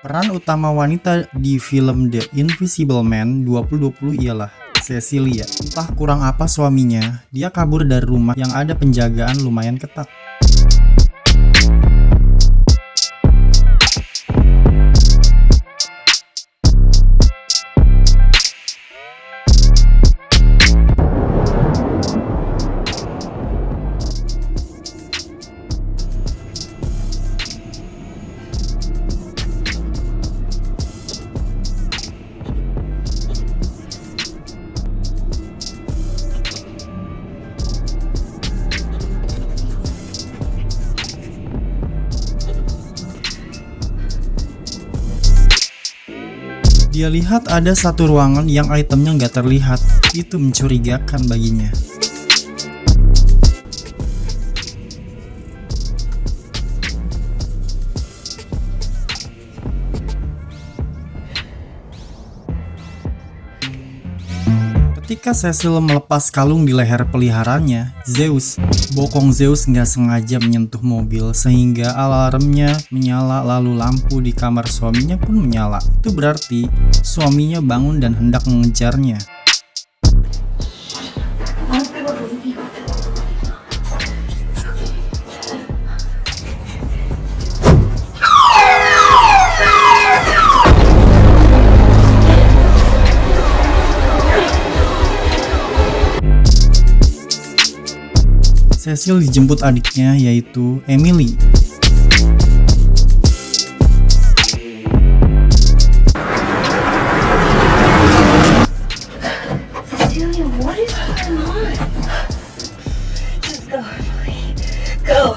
Peran utama wanita di film The Invisible Man 2020 ialah Cecilia. Entah kurang apa suaminya, dia kabur dari rumah yang ada penjagaan lumayan ketat. Dia lihat ada satu ruangan yang itemnya nggak terlihat. Itu mencurigakan baginya. Ketika Cecil melepas kalung di leher peliharanya, bokong Zeus nggak sengaja menyentuh mobil sehingga alarmnya menyala, lalu lampu di kamar suaminya pun menyala. Itu berarti suaminya bangun dan hendak mengejarnya. Cecil dijemput adiknya yaitu Emily. Cecilia, what is going on? Just go.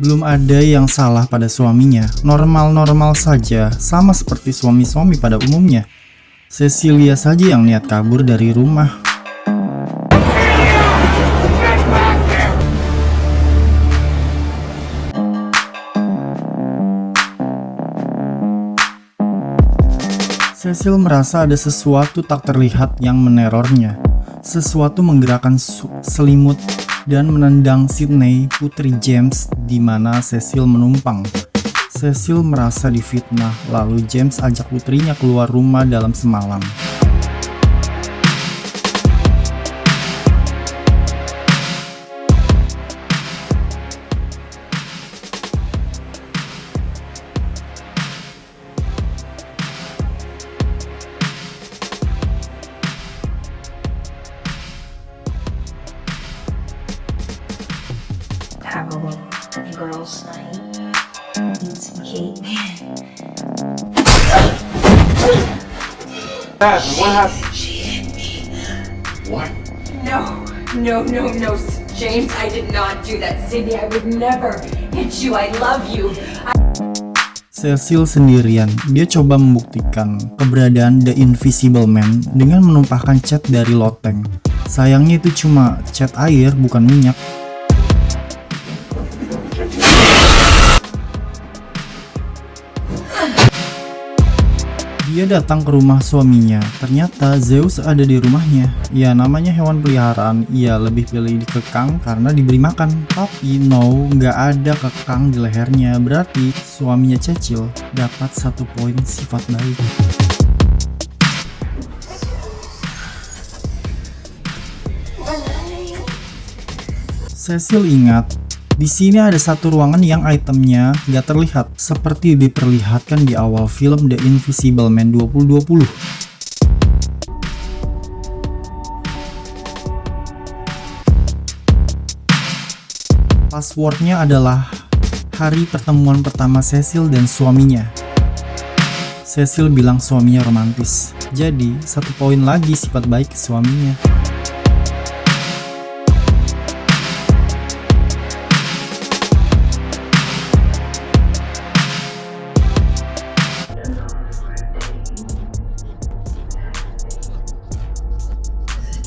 Belum ada yang salah pada suaminya, normal-normal saja, sama seperti suami-suami pada umumnya. Cecilia saja yang niat kabur dari rumah. Cecil merasa ada sesuatu tak terlihat yang menerornya. Sesuatu menggerakkan selimut dan menendang Sydney, putri James, di mana Cecil menumpang. Cecil merasa difitnah, lalu James ajak putrinya keluar rumah dalam semalam. Have a little girls' night. Eat some cake. What happened? She hit me. What? No, James, I did not do that. Cindy, I would never hit you. I love you. Cecil sendirian, dia coba membuktikan keberadaan The Invisible Man dengan menumpahkan cat dari loteng. Sayangnya itu cuma cat air, bukan minyak. Dia datang ke rumah suaminya, ternyata Zeus ada di rumahnya. Ya namanya hewan peliharaan, ia lebih pilih dikekang karena diberi makan. Tapi no, nggak ada kekang di lehernya, berarti suaminya Cecil dapat 1 poin sifat baik. Cecil ingat, di sini ada satu ruangan yang itemnya nggak terlihat, seperti diperlihatkan di awal film The Invisible Man 2020. Passwordnya adalah hari pertemuan pertama Cecil dan suaminya. Cecil bilang suaminya romantis, jadi 1 poin lagi sifat baik ke suaminya.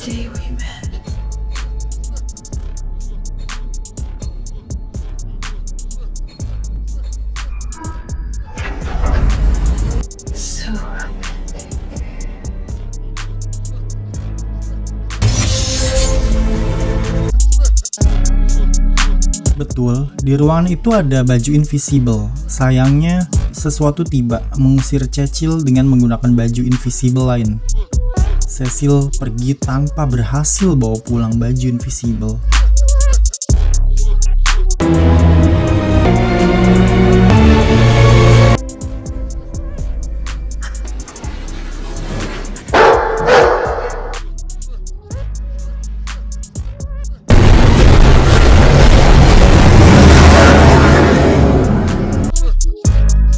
Day we met. So romantic. Betul, di ruangan itu ada baju invisible. Sayangnya, sesuatu tiba mengusir Cecil dengan menggunakan baju invisible lain. Cecil pergi tanpa berhasil bawa pulang baju invisible.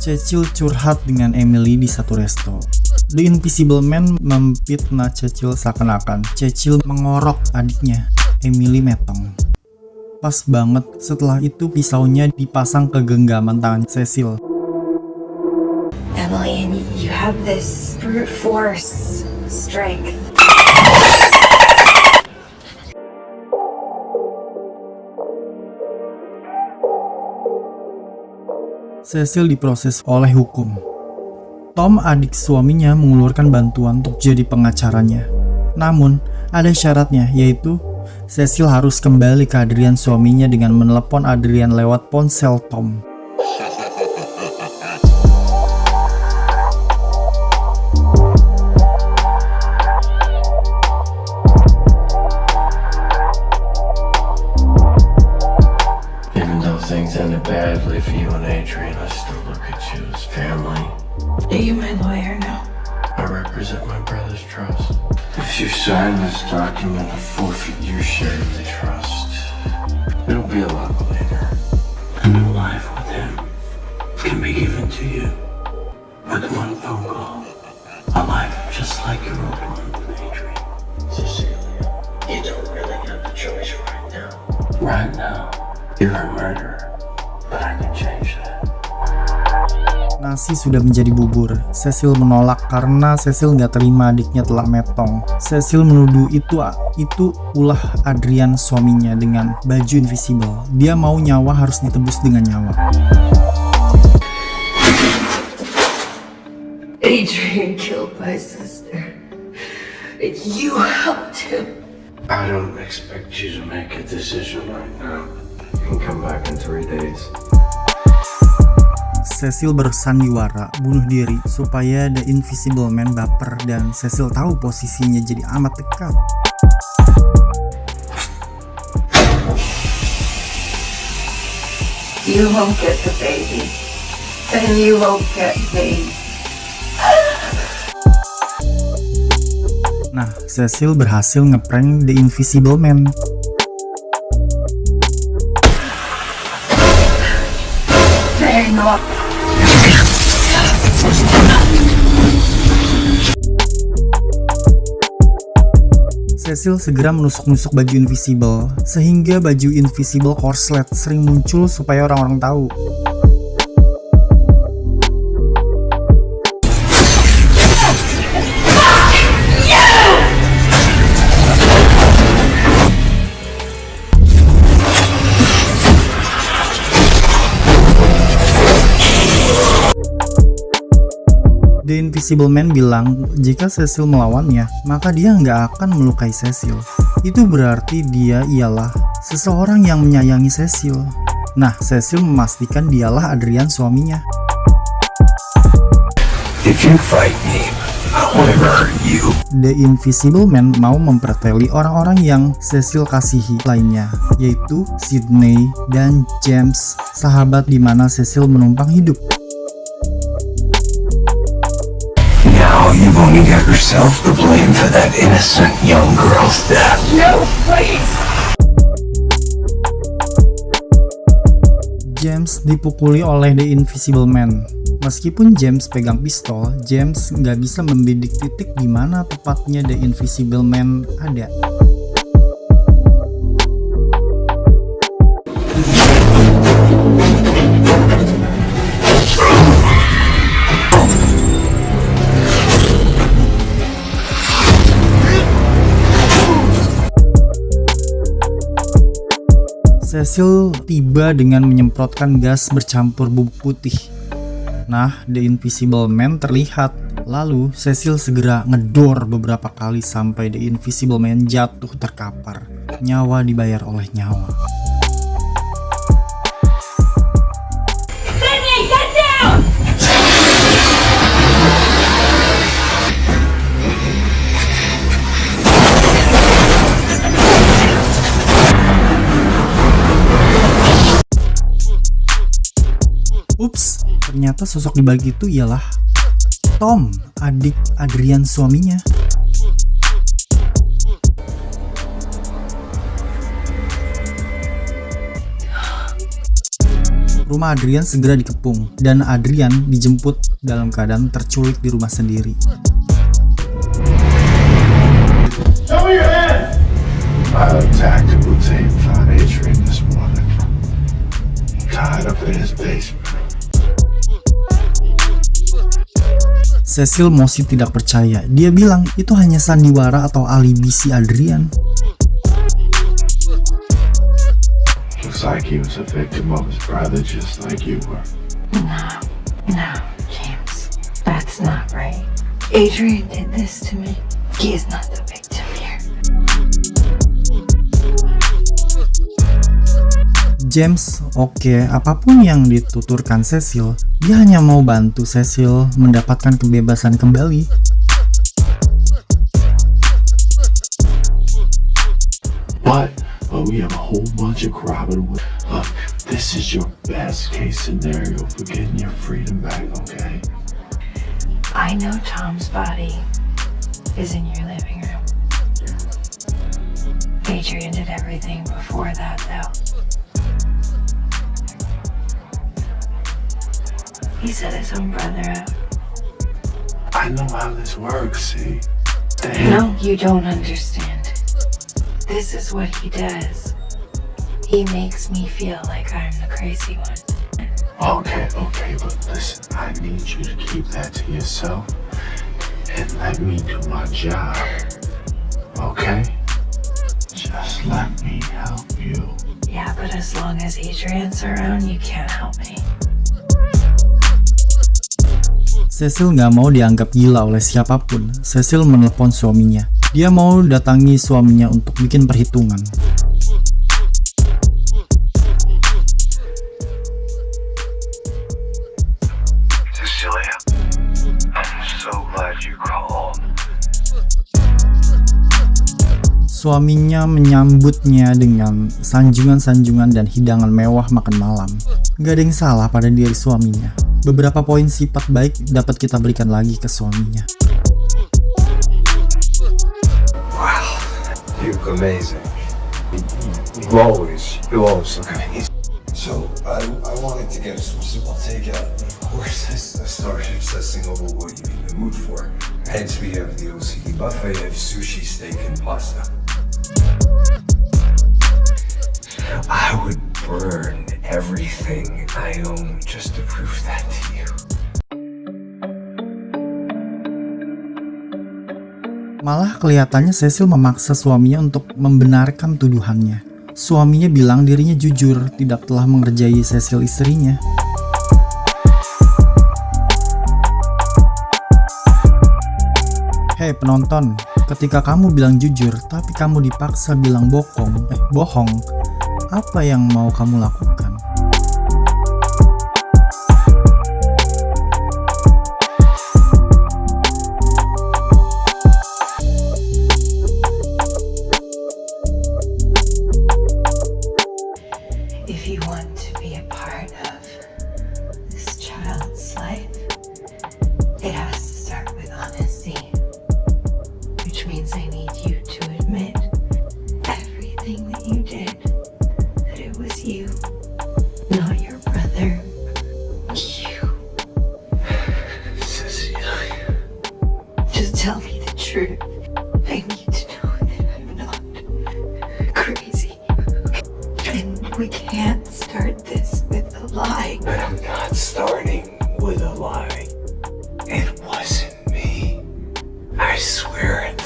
Cecil curhat dengan Emily di satu resto. The Invisible Man memfitnah Cecil seakan-akan Cecil mengorok adiknya, Emily Metong. Pas banget setelah itu pisaunya dipasang ke genggaman tangan Cecil. Emily, and you have this brute force strength. Cecil diproses oleh hukum. Tom, adik suaminya, mengeluarkan bantuan untuk jadi pengacaranya. Namun, ada syaratnya, yaitu Cecil harus kembali ke Adrian suaminya dengan menelepon Adrian lewat ponsel Tom. Even though things ended badly for you and Adrian, I still look at you as family. Are you my lawyer now? I represent my brother's trust. If you sign this document to forfeit your share of the trust, it'll be a lot later. A new life with him can be given to you with one phone call. A life just like your old one with Adrian. Cecilia, you don't really have the choice right now. Right now, you're a murderer, but I can change that. Nasi sudah menjadi bubur. Cecil menolak karena Cecil nggak terima adiknya telah metong. Cecil menuduh itu ulah Adrian suaminya dengan baju invisible. Dia mau nyawa harus ditebus dengan nyawa. Adrian killed my sister. And you helped him. I don't expect you to make a decision right now. You can come back in 3 days. Cecil bersandiwara bunuh diri supaya The Invisible Man baper dan Cecil tahu posisinya jadi amat dekat. You won't get the baby. And you won't get me. Nah, Cecil berhasil ngeprank The Invisible Man. Hang on. Cecil segera menusuk-nusuk baju invisible, sehingga baju invisible korslet sering muncul supaya orang-orang tahu. The Invisible Man bilang jika Cecil melawannya, maka dia nggak akan melukai Cecil. Itu berarti dia ialah seseorang yang menyayangi Cecil. Nah, Cecil memastikan dialah Adrian suaminya. If you fight me, I will hurt you. The Invisible Man mau memperteli orang-orang yang Cecil kasihi lainnya, yaitu Sydney dan James, sahabat di mana Cecil menumpang hidup. Now you've only got yourself to blame for that innocent young girl's death. No, please. James dipukuli oleh The Invisible Man. Meskipun James pegang pistol, James nggak bisa membidik titik di mana tepatnya The Invisible Man ada. Cecil tiba dengan menyemprotkan gas bercampur bubuk putih. Nah, The Invisible Man terlihat. Lalu Cecil segera ngedor beberapa kali sampai The Invisible Man jatuh terkapar. Nyawa dibayar oleh nyawa. Sydney, get down! Ups, ternyata sosok di balik itu ialah Tom, adik Adrian suaminya. Rumah Adrian segera dikepung dan Adrian dijemput dalam keadaan terculik di rumah sendiri. Show me your hands! Violent tactical team found Adrian this morning. Tied up in his basement. Cecil masih tidak percaya. Dia bilang itu hanya sandiwara atau alibi si Adrian. Looks like he was a victim of his brother just like you were. No, James. That's not right. Adrian did this to me. He is not the victim here. James, oke, apapun yang dituturkan Cecil, dia hanya mau bantu Cecil mendapatkan kebebasan kembali. But we have a whole bunch of corroborative. Look, this is your best case scenario for getting your freedom back, okay? I know Tom's body is in your living room. Adrian did everything before that, though. He set his own brother up. I know how this works, see? No, you don't understand. This is what he does. He makes me feel like I'm the crazy one. Okay, but listen, I need you to keep that to yourself and let me do my job. Okay? Just let me help you. Yeah, but as long as Adrian's around, you can't help me. Cecil nggak mau dianggap gila oleh siapapun. Cecil menelpon suaminya. Dia mau datangi suaminya untuk bikin perhitungan. Cecilia, I'm so glad you called. Suaminya menyambutnya dengan sanjungan-sanjungan dan hidangan mewah makan malam. Gak ada yang salah pada diri suaminya. Beberapa poin sifat baik dapat kita berikan lagi ke suaminya. Wow, you look amazing. You always look amazing. So I wanted to get some simple takeout. Of course, a Starship says over what you're in the mood for. Hence, we have the OCD buffet of sushi, steak, and pasta. I would burn everything I own just to prove that to you. Malah kelihatannya Cecil memaksa suaminya untuk membenarkan tuduhannya. Suaminya bilang dirinya jujur tidak telah mengerjai Cecil istrinya. Hei penonton, ketika kamu bilang jujur tapi kamu dipaksa bilang bohong, apa yang mau kamu lakukan? If you want to be a part of this child's life, it has to start with honesty. Which means I need you to admit everything that you did, that it was you, not your brother. You. Cecilia. Just tell me the truth. I need to know that I'm not crazy. And we can't start this with a lie. But I'm not starting with a lie. It wasn't me. I swear it.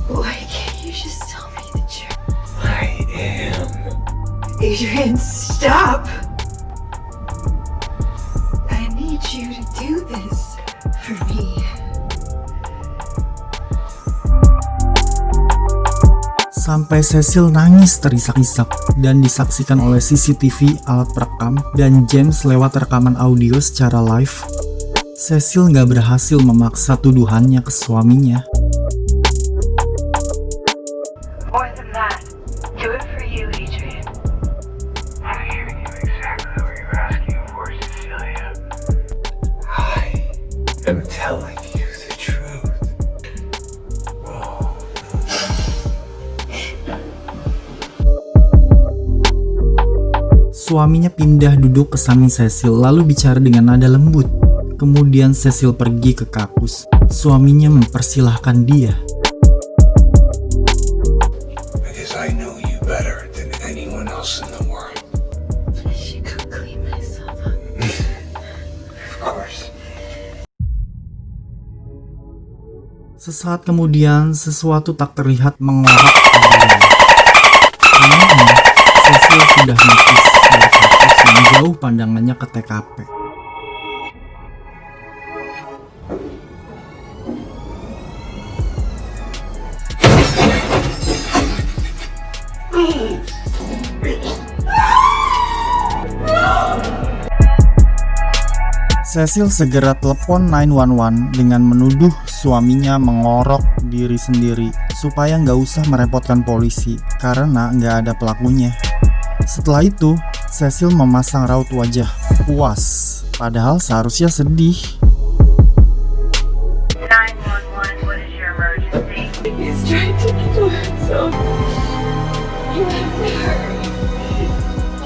Why can't you just tell me the truth? I am. Adrian, stop! I need you to do this for me. Sampai Cecil nangis terisak-isak dan disaksikan oleh CCTV alat perekam dan James lewat rekaman audio secara live. Cecil nggak berhasil memaksa tuduhannya ke suaminya. More than that, do it for you, Adrian. I hear you exactly what you're asking for, Cecilia. Suaminya pindah duduk ke samping Cecil lalu bicara dengan nada lembut. Kemudian Cecil pergi ke kapus. Suaminya mempersilahkan dia. Because I know you better than anyone else in the world. She could clean myself up. Of course. Sesaat kemudian, sesuatu tak terlihat mengorok Adrian. Sebenarnya, Cecil sudah melukis dari kapus yang jauh pandangannya ke TKP. Cecil segera telepon 911 dengan menuduh suaminya mengorok diri sendiri supaya nggak usah merepotkan polisi karena nggak ada pelakunya. Setelah itu, Cecil memasang raut wajah puas, padahal seharusnya sedih. 911, what is your emergency? He's trying to kill himself. You have to hurry.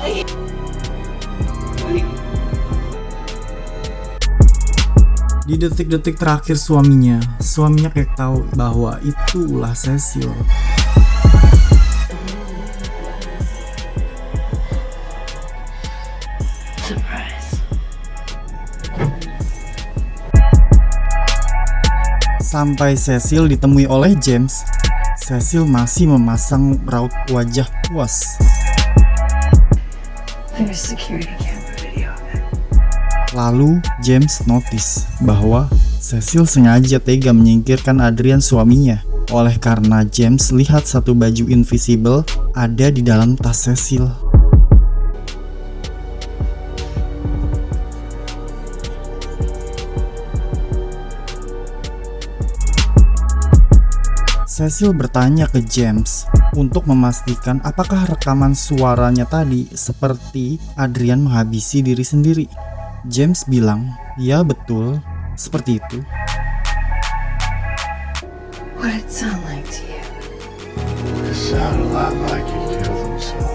Please. Please. Di detik-detik terakhir suaminya kayak tahu bahwa itu ulah Cecil. Surprise. Sampai Cecil ditemui oleh James, Cecil masih memasang raut wajah puas. There's security camera video of it. Lalu James notice bahwa Cecil sengaja tega menyingkirkan Adrian suaminya. Oleh karena James lihat satu baju invisible ada di dalam tas Cecil. Cecil bertanya ke James untuk memastikan apakah rekaman suaranya tadi seperti Adrian menghabisi diri sendiri. James bilang, ya betul, seperti itu. What did it sound like to you? It sounded a lot like he killed himself.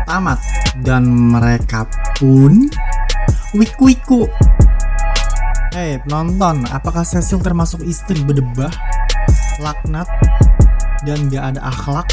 Tamat, dan mereka pun wiku-wiku. Hei penonton, apakah Cecil termasuk istri bedebah, laknat, dan gak ada akhlak?